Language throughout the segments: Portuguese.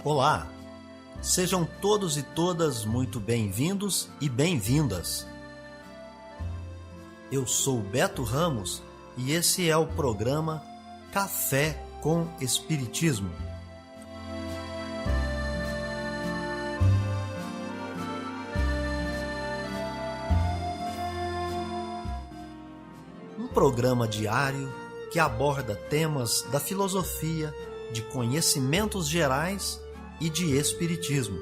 Olá, sejam todos e todas muito bem-vindos e bem-vindas. Eu sou Beto Ramos e esse é o programa Café com Espiritismo. Um programa diário que aborda temas da filosofia, de conhecimentos gerais e de espiritismo.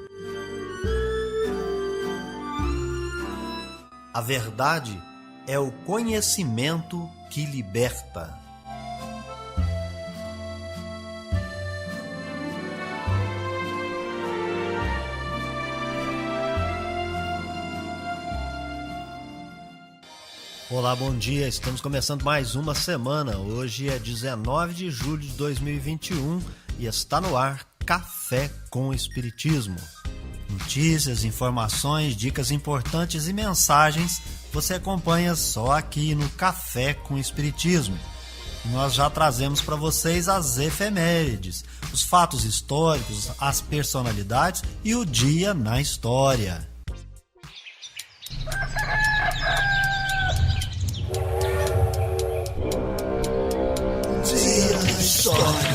A verdade é o conhecimento que liberta. Olá, bom dia. Estamos começando mais uma semana. Hoje é 19 de julho de 2021 e está no ar Café com Espiritismo. Notícias, informações, dicas importantes e mensagens você acompanha só aqui no Café com Espiritismo. Nós já trazemos para vocês as efemérides, os fatos históricos, as personalidades e o dia na história. Dia na história.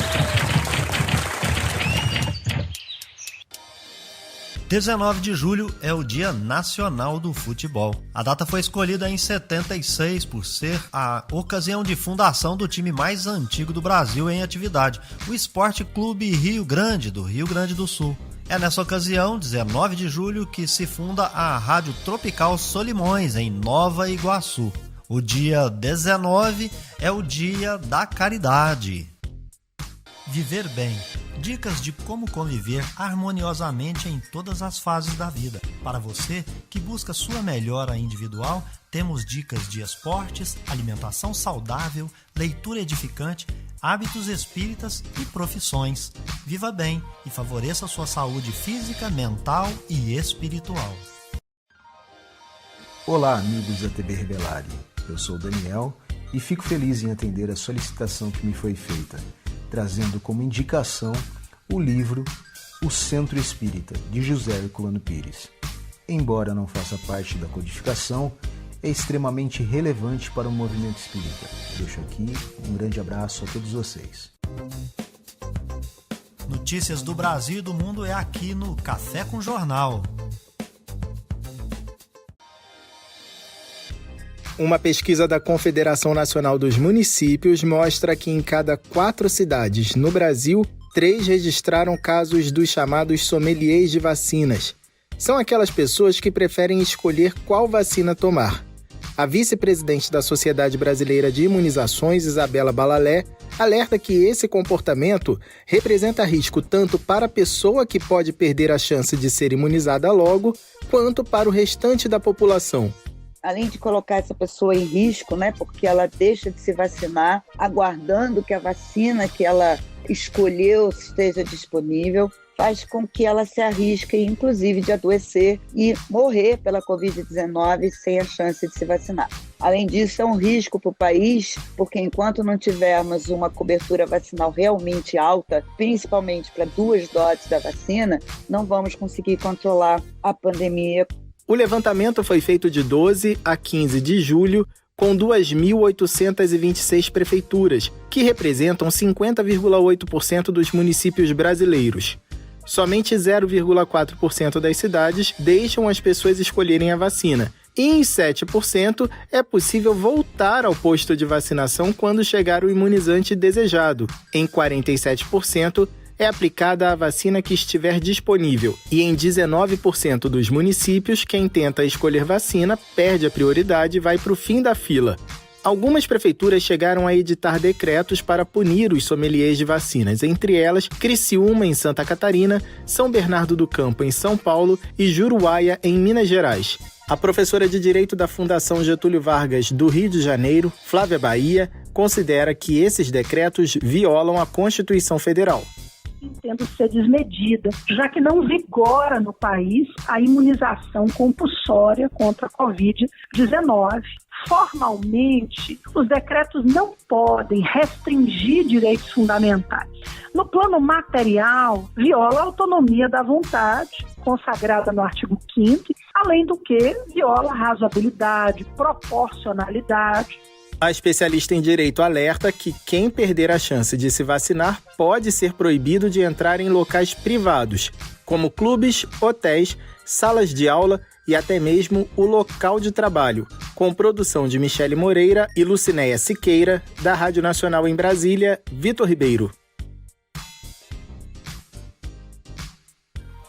19 de julho é o Dia Nacional do Futebol. A data foi escolhida em 76 por ser a ocasião de fundação do time mais antigo do Brasil em atividade, o Esporte Clube Rio Grande, do Rio Grande do Sul. É nessa ocasião, 19 de julho, que se funda a Rádio Tropical Solimões, em Nova Iguaçu. O dia 19 é o Dia da Caridade. Viver bem. Dicas de como conviver harmoniosamente em todas as fases da vida. Para você que busca sua melhora individual, temos dicas de esportes, alimentação saudável, leitura edificante, hábitos espíritas e profissões. Viva bem e favoreça sua saúde física, mental e espiritual. Olá, amigos da TV Rebelari. Eu sou o Daniel e fico feliz em atender a solicitação que me foi feita, trazendo como indicação o livro O Centro Espírita, de José Herculano Pires. Embora não faça parte da codificação, é extremamente relevante para o movimento espírita. Deixo aqui um grande abraço a todos vocês. Notícias do Brasil e do mundo é aqui no Café com Jornal. Uma pesquisa da Confederação Nacional dos Municípios mostra que em cada 4 cidades no Brasil, 3 registraram casos dos chamados sommeliers de vacinas. São aquelas pessoas que preferem escolher qual vacina tomar. A vice-presidente da Sociedade Brasileira de Imunizações, Isabela Balalé, alerta que esse comportamento representa risco tanto para a pessoa que pode perder a chance de ser imunizada logo, quanto para o restante da população. Além de colocar essa pessoa em risco, né, porque ela deixa de se vacinar, aguardando que a vacina que ela escolheu esteja disponível, faz com que ela se arrisque, inclusive, de adoecer e morrer pela Covid-19 sem a chance de se vacinar. Além disso, é um risco para o país, porque enquanto não tivermos uma cobertura vacinal realmente alta, principalmente para 2 doses da vacina, não vamos conseguir controlar a pandemia. O levantamento foi feito de 12 a 15 de julho, com 2.826 prefeituras, que representam 50,8% dos municípios brasileiros. Somente 0,4% das cidades deixam as pessoas escolherem a vacina, e em 7% é possível voltar ao posto de vacinação quando chegar o imunizante desejado. Em 47%, é aplicada a vacina que estiver disponível, e em 19% dos municípios, quem tenta escolher vacina perde a prioridade e vai para o fim da fila. Algumas prefeituras chegaram a editar decretos para punir os sommeliers de vacinas, entre elas Criciúma, em Santa Catarina, São Bernardo do Campo, em São Paulo e Juruáia, em Minas Gerais. A professora de Direito da Fundação Getúlio Vargas, do Rio de Janeiro, Flávia Bahia, considera que esses decretos violam a Constituição Federal. Em podendo ser desmedida, já que não vigora no país a imunização compulsória contra a Covid-19. Formalmente, os decretos não podem restringir direitos fundamentais. No plano material, viola a autonomia da vontade, consagrada no artigo 5º, além do que viola a razoabilidade, proporcionalidade. A especialista em direito alerta que quem perder a chance de se vacinar pode ser proibido de entrar em locais privados, como clubes, hotéis, salas de aula e até mesmo o local de trabalho, com produção de Michele Moreira e Lucinéia Siqueira, da Rádio Nacional em Brasília, Vitor Ribeiro.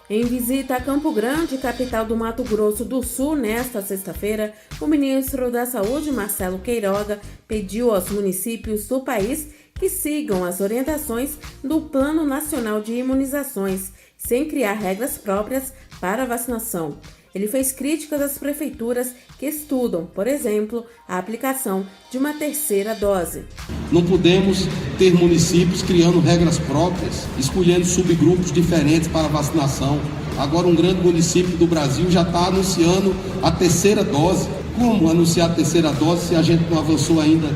Em visita a Campo Grande, capital do Mato Grosso do Sul, nesta sexta-feira, o ministro da Saúde, Marcelo Queiroga, pediu aos municípios do país que sigam as orientações do Plano Nacional de Imunizações, sem criar regras próprias para a vacinação. Ele fez críticas às prefeituras que estudam, por exemplo, a aplicação de uma terceira dose. Não podemos ter municípios criando regras próprias, escolhendo subgrupos diferentes para a vacinação. Agora um grande município do Brasil já está anunciando a terceira dose. Como anunciar a terceira dose se a gente não avançou ainda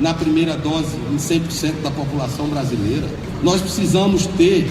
na primeira dose em 100% da população brasileira? Nós precisamos ter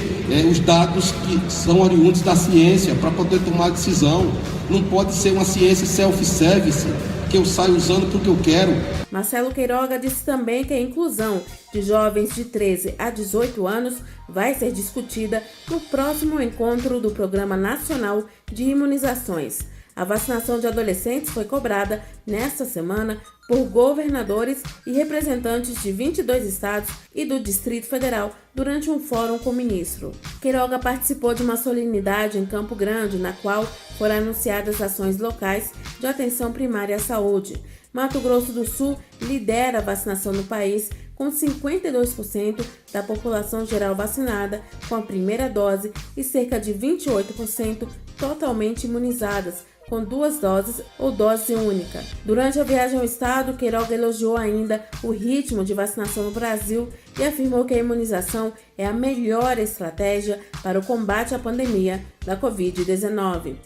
os dados que são oriundos da ciência para poder tomar decisão. Não pode ser uma ciência self-service que eu saio usando porque eu quero. Marcelo Queiroga disse também que a inclusão de jovens de 13 a 18 anos vai ser discutida no próximo encontro do Programa Nacional de Imunizações. A vacinação de adolescentes foi cobrada nesta semana por governadores e representantes de 22 estados e do Distrito Federal durante um fórum com o ministro. Queiroga participou de uma solenidade em Campo Grande, na qual foram anunciadas ações locais de atenção primária à saúde. Mato Grosso do Sul lidera a vacinação no país, com 52% da população geral vacinada com a primeira dose e cerca de 28% totalmente imunizadas, com 2 doses ou dose única. Durante a viagem ao estado, Queiroga elogiou ainda o ritmo de vacinação no Brasil e afirmou que a imunização é a melhor estratégia para o combate à pandemia da Covid-19.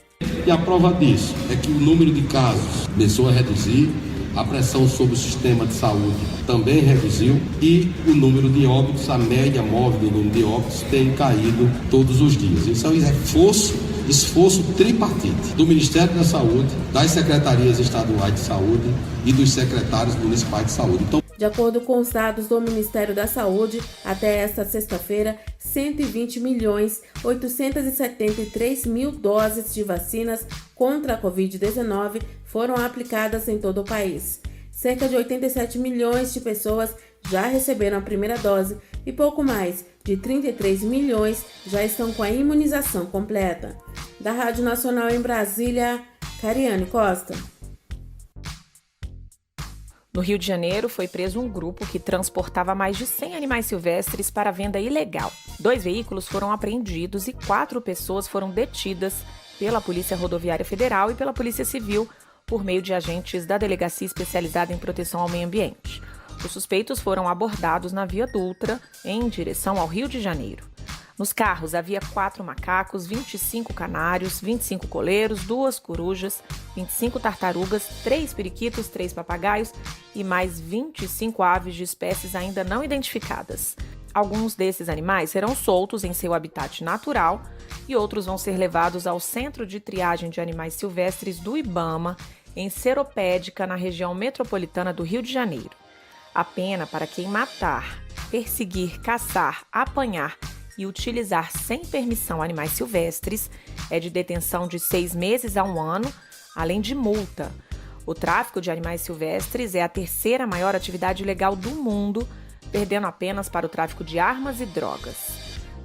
E a prova disso é que o número de casos começou a reduzir, a pressão sobre o sistema de saúde também reduziu e o número de óbitos, a média móvel do número de óbitos tem caído todos os dias. Isso é um esforço tripartite do Ministério da Saúde, das secretarias estaduais de saúde e dos secretários municipais de saúde. De acordo com os dados do Ministério da Saúde, até esta sexta-feira, 120.873.000 doses de vacinas contra a Covid-19 foram aplicadas em todo o país. Cerca de 87 milhões de pessoas já receberam a primeira dose e pouco mais de 33 milhões já estão com a imunização completa. Da Rádio Nacional em Brasília, Cariane Costa. No Rio de Janeiro, foi preso um grupo que transportava mais de 100 animais silvestres para venda ilegal. 2 veículos foram apreendidos e 4 pessoas foram detidas pela Polícia Rodoviária Federal e pela Polícia Civil por meio de agentes da Delegacia Especializada em Proteção ao Meio Ambiente. Os suspeitos foram abordados na Via Dutra, em direção ao Rio de Janeiro. Nos carros havia 4 macacos, 25 canários, 25 coleiros, 2 corujas, 25 tartarugas, 3 periquitos, 3 papagaios e mais 25 aves de espécies ainda não identificadas. Alguns desses animais serão soltos em seu habitat natural e outros vão ser levados ao Centro de Triagem de Animais Silvestres do IBAMA, em Seropédica, na região metropolitana do Rio de Janeiro. A pena para quem matar, perseguir, caçar, apanhar e utilizar sem permissão animais silvestres é de detenção de 6 meses a 1 ano, além de multa. O tráfico de animais silvestres é a 3ª maior atividade ilegal do mundo, perdendo apenas para o tráfico de armas e drogas.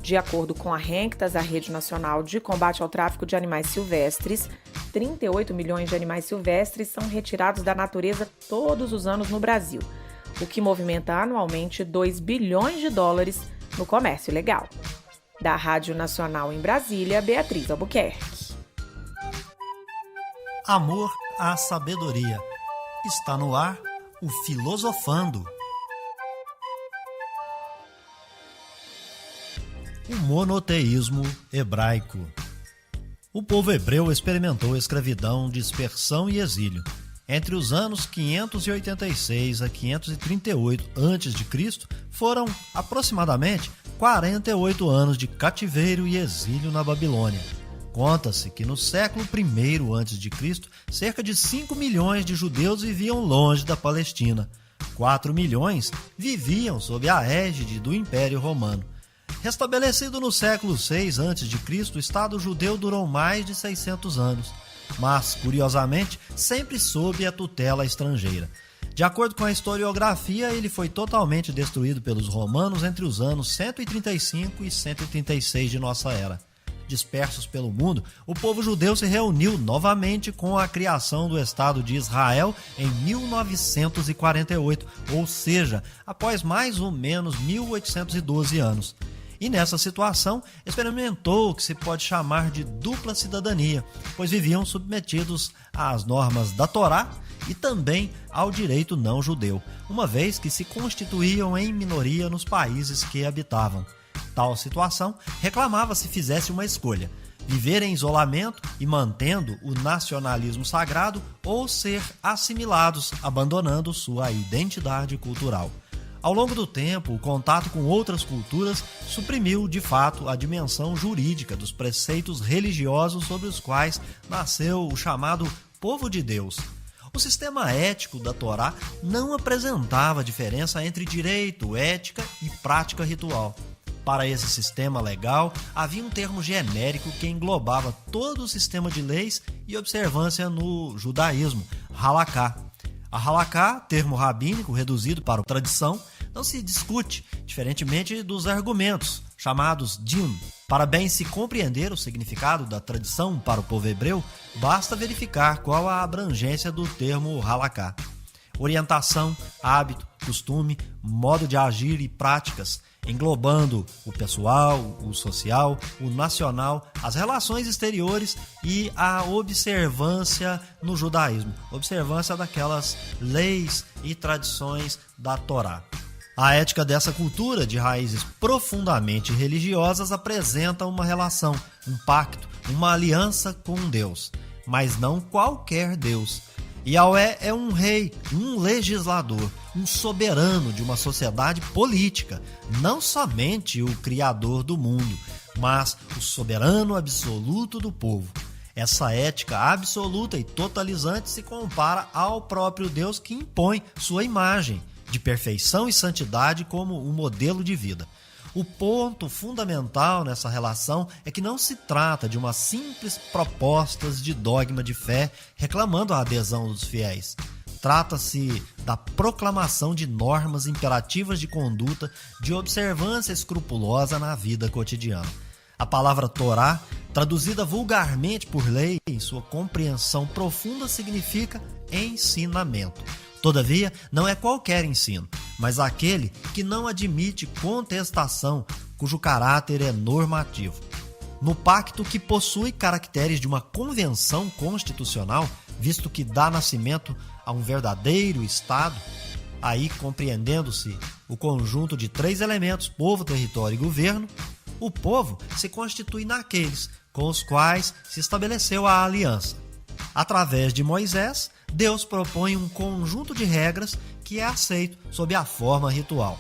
De acordo com a RENCTAS, a Rede Nacional de Combate ao Tráfico de Animais Silvestres, 38 milhões de animais silvestres são retirados da natureza todos os anos no Brasil, o que movimenta anualmente 2 bilhões de dólares no comércio ilegal. Da Rádio Nacional em Brasília, Beatriz Albuquerque. Amor à sabedoria. Está no ar o Filosofando. O monoteísmo hebraico. O povo hebreu experimentou escravidão, dispersão e exílio. Entre os anos 586 a 538 a.C., foram aproximadamente 48 anos de cativeiro e exílio na Babilônia. Conta-se que no século I a.C., cerca de 5 milhões de judeus viviam longe da Palestina. 4 milhões viviam sob a égide do Império Romano. Restabelecido no século VI a.C., o Estado judeu durou mais de 600 anos, mas, curiosamente, sempre sob a tutela estrangeira. De acordo com a historiografia, ele foi totalmente destruído pelos romanos entre os anos 135 e 136 de nossa era. Dispersos pelo mundo, o povo judeu se reuniu novamente com a criação do Estado de Israel em 1948, ou seja, após mais ou menos 1812 anos. E nessa situação, experimentou o que se pode chamar de dupla cidadania, pois viviam submetidos às normas da Torá e também ao direito não judeu, uma vez que se constituíam em minoria nos países que habitavam. Tal situação reclamava se fizesse uma escolha: viver em isolamento e mantendo o nacionalismo sagrado ou ser assimilados, abandonando sua identidade cultural. Ao longo do tempo, o contato com outras culturas suprimiu, de fato, a dimensão jurídica dos preceitos religiosos sobre os quais nasceu o chamado povo de Deus. O sistema ético da Torá não apresentava diferença entre direito, ética e prática ritual. Para esse sistema legal, havia um termo genérico que englobava todo o sistema de leis e observância no judaísmo, halaká. A halaká, termo rabínico reduzido para tradição, não se discute, diferentemente dos argumentos, chamados din. Para bem se compreender o significado da tradição para o povo hebreu, basta verificar qual a abrangência do termo halaká. Orientação, hábito, costume, modo de agir e práticas, englobando o pessoal, o social, o nacional, as relações exteriores e a observância no judaísmo, observância daquelas leis e tradições da Torá. A ética dessa cultura, de raízes profundamente religiosas, apresenta uma relação, um pacto, uma aliança com Deus, mas não qualquer Deus. Yahweh é um rei, um legislador, um soberano de uma sociedade política, não somente o criador do mundo, mas o soberano absoluto do povo. Essa ética absoluta e totalizante se compara ao próprio Deus, que impõe sua imagem de perfeição e santidade como um modelo de vida. O ponto fundamental nessa relação é que não se trata de umas simples propostas de dogma de fé reclamando a adesão dos fiéis. Trata-se da proclamação de normas imperativas de conduta, de observância escrupulosa na vida cotidiana. A palavra Torá, traduzida vulgarmente por lei, em sua compreensão profunda, significa ensinamento. Todavia, não é qualquer ensino, mas aquele que não admite contestação, cujo caráter é normativo. No pacto, que possui caracteres de uma convenção constitucional, visto que dá nascimento a um verdadeiro Estado, aí compreendendo-se o conjunto de 3 elementos, povo, território e governo, o povo se constitui naqueles com os quais se estabeleceu a aliança. Através de Moisés, Deus propõe um conjunto de regras que é aceito sob a forma ritual.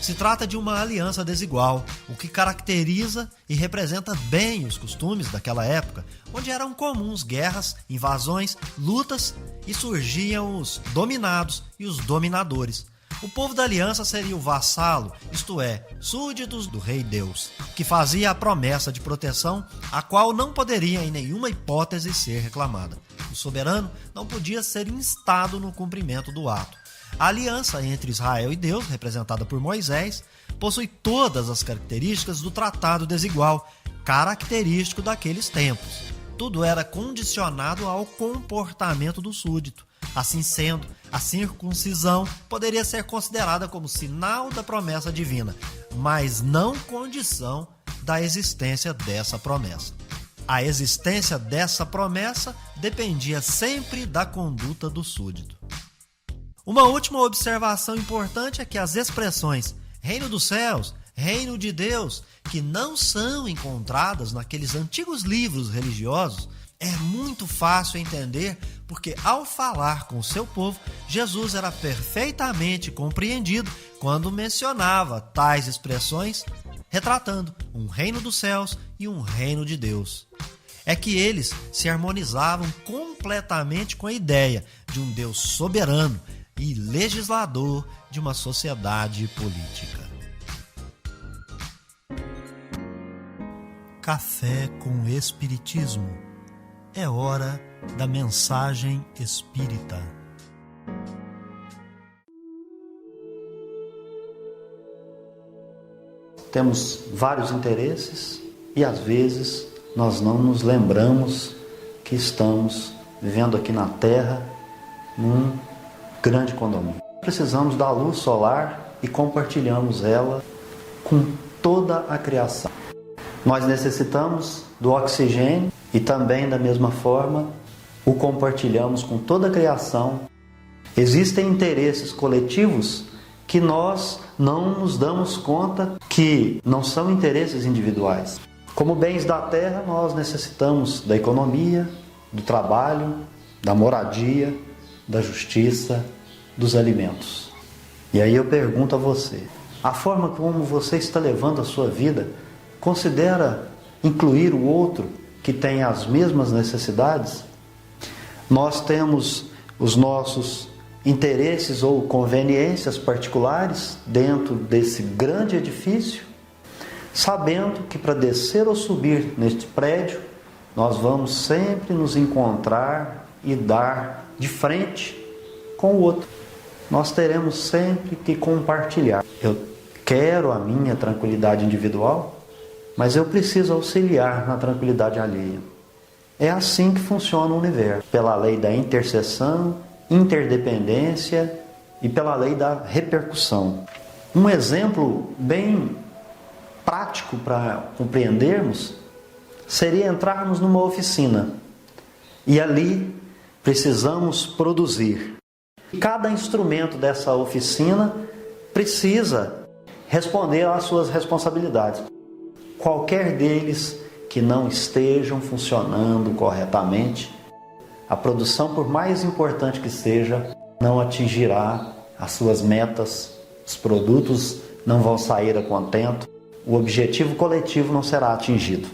Se trata de uma aliança desigual, o que caracteriza e representa bem os costumes daquela época, onde eram comuns guerras, invasões, lutas e surgiam os dominados e os dominadores. O povo da aliança seria o vassalo, isto é, súditos do rei Deus, que fazia a promessa de proteção, a qual não poderia em nenhuma hipótese ser reclamada. O soberano não podia ser instado no cumprimento do ato. A aliança entre Israel e Deus, representada por Moisés, possui todas as características do tratado desigual, característico daqueles tempos. Tudo era condicionado ao comportamento do súdito. Assim sendo, a circuncisão poderia ser considerada como sinal da promessa divina, mas não condição da existência dessa promessa. A existência dessa promessa dependia sempre da conduta do súdito. Uma última observação importante é que as expressões reino dos céus, reino de Deus, que não são encontradas naqueles antigos livros religiosos, é muito fácil entender, porque ao falar com o seu povo, Jesus era perfeitamente compreendido quando mencionava tais expressões, retratando um reino dos céus e um reino de Deus. É que eles se harmonizavam completamente com a ideia de um Deus soberano e legislador de uma sociedade política. Café com Espiritismo. É hora da mensagem espírita. Temos vários interesses e às vezes nós não nos lembramos que estamos vivendo aqui na Terra num grande condomínio. Precisamos da luz solar e compartilhamos ela com toda a criação. Nós necessitamos do oxigênio e também, da mesma forma, o compartilhamos com toda a criação. Existem interesses coletivos que nós não nos damos conta que não são interesses individuais. Como bens da terra, nós necessitamos da economia, do trabalho, da moradia, da justiça, dos alimentos. E aí eu pergunto a você, a forma como você está levando a sua vida, considera incluir o outro que tem as mesmas necessidades? Nós temos os nossos interesses ou conveniências particulares dentro desse grande edifício, sabendo que para descer ou subir neste prédio, nós vamos sempre nos encontrar e dar de frente com o outro. Nós teremos sempre que compartilhar. Eu quero a minha tranquilidade individual, mas eu preciso auxiliar na tranquilidade alheia. É assim que funciona o universo, pela lei da interseção, interdependência e pela lei da repercussão. Um exemplo bem prático para compreendermos seria entrarmos numa oficina e ali precisamos produzir. Cada instrumento dessa oficina precisa responder às suas responsabilidades. Qualquer deles que não estejam funcionando corretamente, a produção, por mais importante que seja, não atingirá as suas metas, os produtos não vão sair a contento, o objetivo coletivo não será atingido.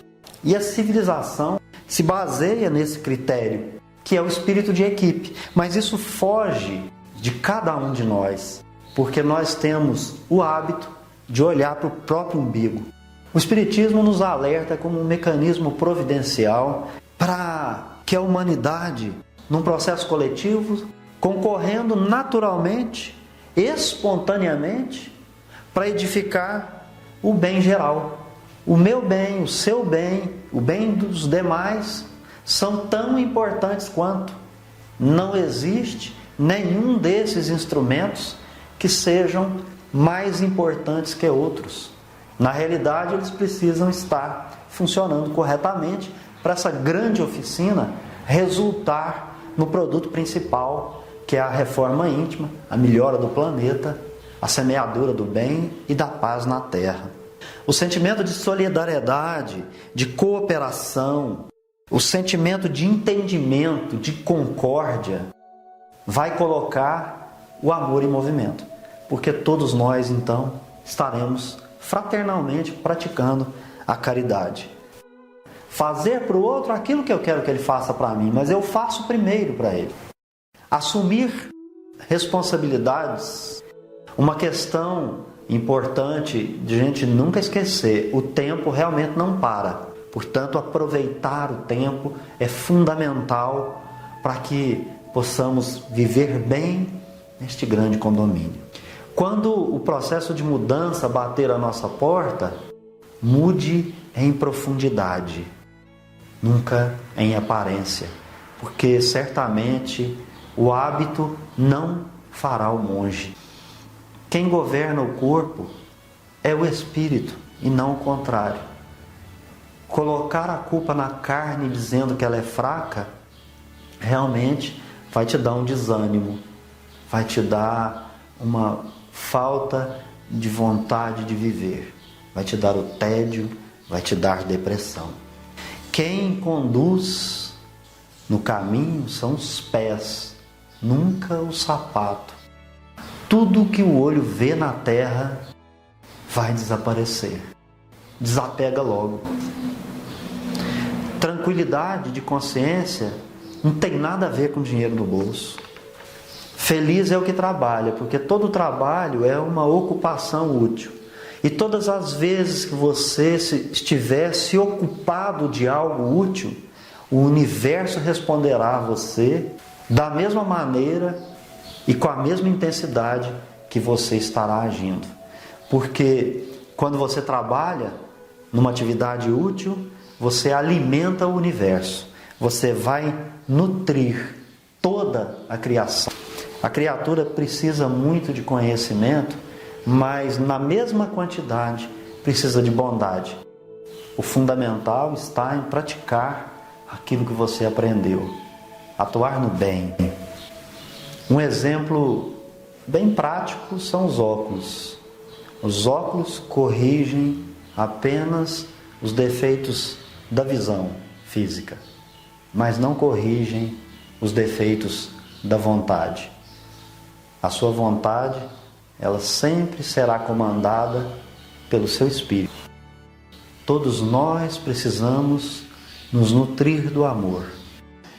E a civilização se baseia nesse critério, que é o espírito de equipe, mas isso foge de cada um de nós, porque nós temos o hábito de olhar para o próprio umbigo. O Espiritismo nos alerta como um mecanismo providencial para que a humanidade, num processo coletivo, concorrendo naturalmente, espontaneamente, para edificar o bem geral. O meu bem, o seu bem, o bem dos demais são tão importantes quanto. Não existe nenhum desses instrumentos que sejam mais importantes que outros. Na realidade, eles precisam estar funcionando corretamente para essa grande oficina resultar no produto principal, que é a reforma íntima, a melhora do planeta, a semeadura do bem e da paz na Terra. O sentimento de solidariedade, de cooperação, o sentimento de entendimento, de concórdia, vai colocar o amor em movimento, porque todos nós, então, estaremos fraternalmente praticando a caridade. Fazer para o outro aquilo que eu quero que ele faça para mim, mas eu faço primeiro para ele. Assumir responsabilidades. Uma questão importante de a gente nunca esquecer: o tempo realmente não para. Portanto, aproveitar o tempo é fundamental para que possamos viver bem neste grande condomínio. Quando o processo de mudança bater a nossa porta, mude em profundidade, nunca em aparência, porque certamente o hábito não fará o monge. Quem governa o corpo é o espírito e não o contrário. Colocar a culpa na carne dizendo que ela é fraca, realmente vai te dar um desânimo, vai te dar uma falta de vontade de viver. vai te dar o tédio, vai te dar depressão. Quem conduz no caminho são os pés, nunca o sapato. Tudo que o olho vê na terra vai desaparecer. Desapega logo. Tranquilidade de consciência não tem nada a ver com dinheiro no bolso. Feliz é o que trabalha, porque todo trabalho é uma ocupação útil. E todas as vezes que você estiver se ocupado de algo útil, o universo responderá a você da mesma maneira e com a mesma intensidade que você estará agindo. Porque quando você trabalha numa atividade útil, você alimenta o universo. Você vai nutrir toda a criação. A criatura precisa muito de conhecimento, mas na mesma quantidade precisa de bondade. O fundamental está em praticar aquilo que você aprendeu, atuar no bem. Um exemplo bem prático são os óculos. Os óculos corrigem apenas os defeitos da visão física, mas não corrigem os defeitos da vontade. A sua vontade, ela sempre será comandada pelo seu espírito. Todos nós precisamos nos nutrir do amor.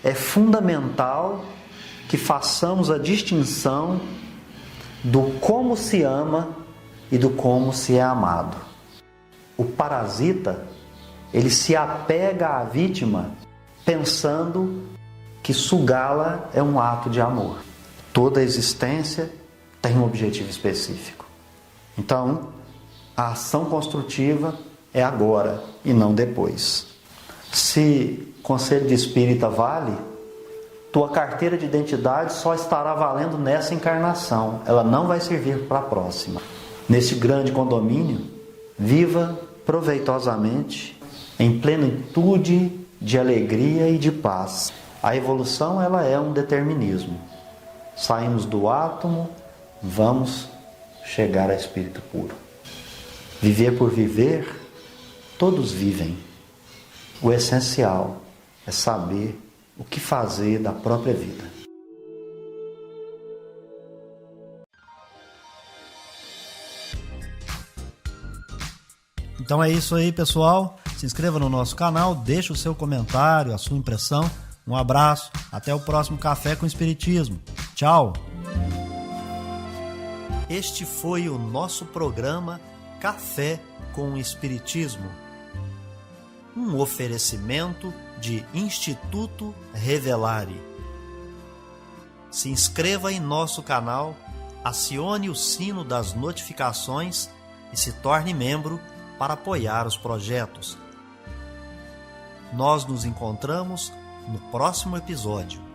É fundamental que façamos a distinção do como se ama e do como se é amado. O parasita, ele se apega à vítima pensando que sugá-la é um ato de amor. Toda existência tem um objetivo específico. Então, a ação construtiva é agora e não depois. Se conselho de espírita vale, tua carteira de identidade só estará valendo nessa encarnação. Ela não vai servir para a próxima. Nesse grande condomínio, viva proveitosamente, em plenitude de alegria e de paz. A evolução, ela é um determinismo. Saímos do átomo, vamos chegar a espírito puro. Viver por viver, todos vivem. O essencial é saber o que fazer da própria vida. Então é isso aí, pessoal. Se inscreva no nosso canal, deixe o seu comentário, a sua impressão. Um abraço, até o próximo Café com Espiritismo. Tchau! Este foi o nosso programa Café com Espiritismo. Um oferecimento de Instituto Revelare. Se inscreva em nosso canal, acione o sino das notificações e se torne membro para apoiar os projetos. Nós nos encontramos no próximo episódio.